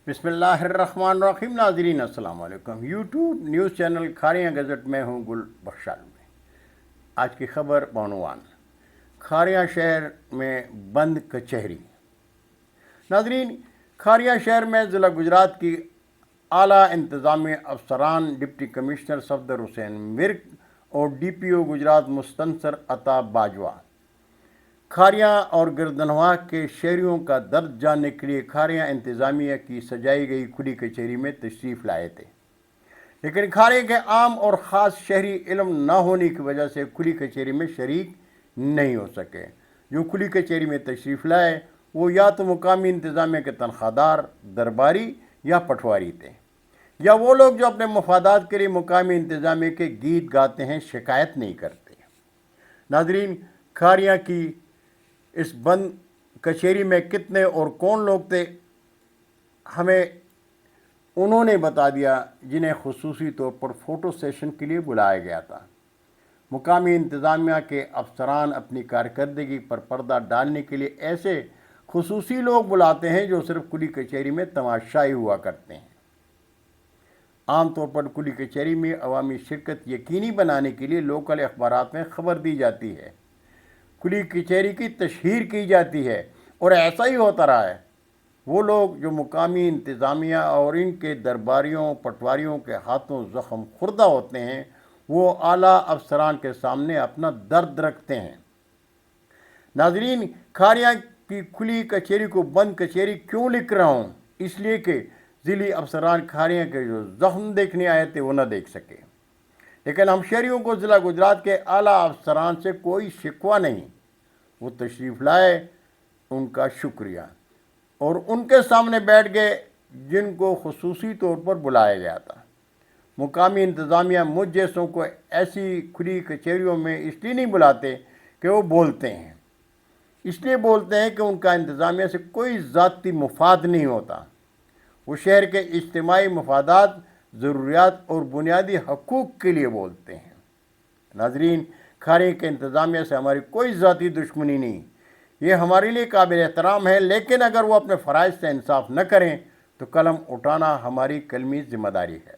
بسم اللہ الرحمن الرحیم۔ ناظرین السلام علیکم۔ YouTube news channel Kharian gazette میں ہوں گل بخشال میں۔ آج کی خبر بعنوان کھاریاں شہر میں بند کچہری۔ ناظرین، کھاریاں شہر میں ضلع گجرات کی اعلیٰ انتظامی افسران ڈپٹی کمشنر صفدر حسین ورک اور ڈی پی او گجرات مستنصر عطا باجوہ کھاریاں اور گردنہا کے شہریوں کا درد جاننے کے لیے کھاریاں انتظامیہ کی سجائی گئی کھلی کچہری میں تشریف لائے تھے، لیکن کھاریاں کے عام اور خاص شہری علم نہ ہونے کی وجہ سے کھلی کچہری میں شریک نہیں ہو سکے۔ جو کھلی کچہری میں تشریف لائے وہ یا تو مقامی انتظامیہ کے تنخواہ دار، درباری یا پٹواری تھے، یا وہ لوگ جو اپنے مفادات کے لیے مقامی انتظامیہ کے گیت گاتے ہیں، شکایت نہیں کرتے۔ ناظرین، کھاریاں کی اس بند کچہری میں کتنے اور کون لوگ تھے، ہمیں انہوں نے بتا دیا، جنہیں خصوصی طور پر فوٹو سیشن کے لیے بلایا گیا تھا۔ مقامی انتظامیہ کے افسران اپنی کارکردگی پر پردہ ڈالنے کے لیے ایسے خصوصی لوگ بلاتے ہیں جو صرف کھلی کچہری میں تماشائی ہوا کرتے ہیں۔ عام طور پر کھلی کچہری میں عوامی شرکت یقینی بنانے کے لیے لوکل اخبارات میں خبر دی جاتی ہے، کھلی کچہری کی تشہیر کی جاتی ہے، اور ایسا ہی ہوتا رہا ہے۔ وہ لوگ جو مقامی انتظامیہ اور ان کے درباریوں پٹواریوں کے ہاتھوں زخم خوردہ ہوتے ہیں، وہ اعلیٰ افسران کے سامنے اپنا درد رکھتے ہیں۔ ناظرین، کھاریاں کی کھلی کچہری کو بند کچہری کیوں لکھ رہا ہوں؟ اس لیے کہ ضلعی افسران کھاریاں کے جو زخم دیکھنے آئے تھے وہ نہ دیکھ سکے، لیکن ہم شہریوں کو ضلع گجرات کے اعلیٰ افسران سے کوئی شکوہ نہیں۔ وہ تشریف لائے، ان کا شکریہ، اور ان کے سامنے بیٹھ گئے جن کو خصوصی طور پر بلایا گیا تھا۔ مقامی انتظامیہ مجھ جیسوں کو ایسی کھلی کچہریوں میں اس لیے نہیں بلاتے کہ وہ بولتے ہیں، اس لیے بولتے ہیں کہ ان کا انتظامیہ سے کوئی ذاتی مفاد نہیں ہوتا۔ وہ شہر کے اجتماعی مفادات، ضروریات اور بنیادی حقوق کے لیے بولتے ہیں۔ ناظرین، کھاریاں کے انتظامیہ سے ہماری کوئی ذاتی دشمنی نہیں، یہ ہمارے لیے قابل احترام ہے، لیکن اگر وہ اپنے فرائض سے انصاف نہ کریں تو قلم اٹھانا ہماری کلمی ذمہ داری ہے۔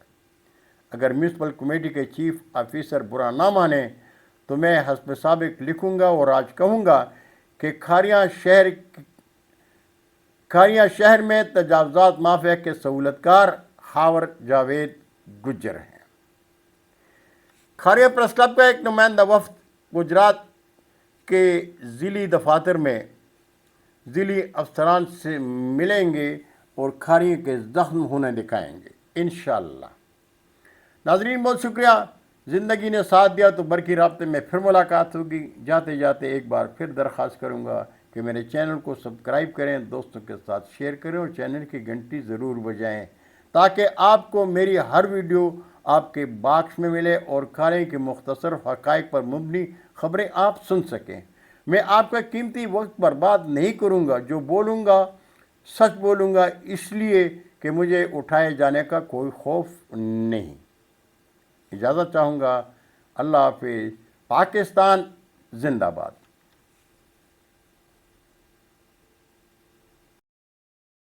اگر میونسپل کمیٹی کے چیف آفیسر برا نہ مانیں تو میں حسب سابق لکھوں گا اور آج کہوں گا کہ کھاریاں شہر میں تجاوزات مافیا کے سہولت کار خاور جاوید گجر ہیں۔ کھاریاں پریس کلب کا ایک نمائندہ وفد گجرات کے ضلعی دفاتر میں ضلعی افسران سے ملیں گے اور کھاریاں کے زخم ہونے دکھائیں گے انشاءاللہ۔ ناظرین، بہت شکریہ، زندگی نے ساتھ دیا تو برقی رابطے میں پھر ملاقات ہوگی۔ جاتے جاتے ایک بار پھر درخواست کروں گا کہ میرے چینل کو سبسکرائب کریں، دوستوں کے ساتھ شیئر کریں اور چینل کی گھنٹی ضرور بجائیں تاکہ آپ کو میری ہر ویڈیو آپ کے باکس میں ملے اور کھاریاں کے مختصر حقائق پر مبنی خبریں آپ سن سکیں۔ میں آپ کا قیمتی وقت برباد نہیں کروں گا، جو بولوں گا سچ بولوں گا، اس لیے کہ مجھے اٹھائے جانے کا کوئی خوف نہیں۔ اجازت چاہوں گا۔ اللہ حافظ۔ پاکستان زندہ باد۔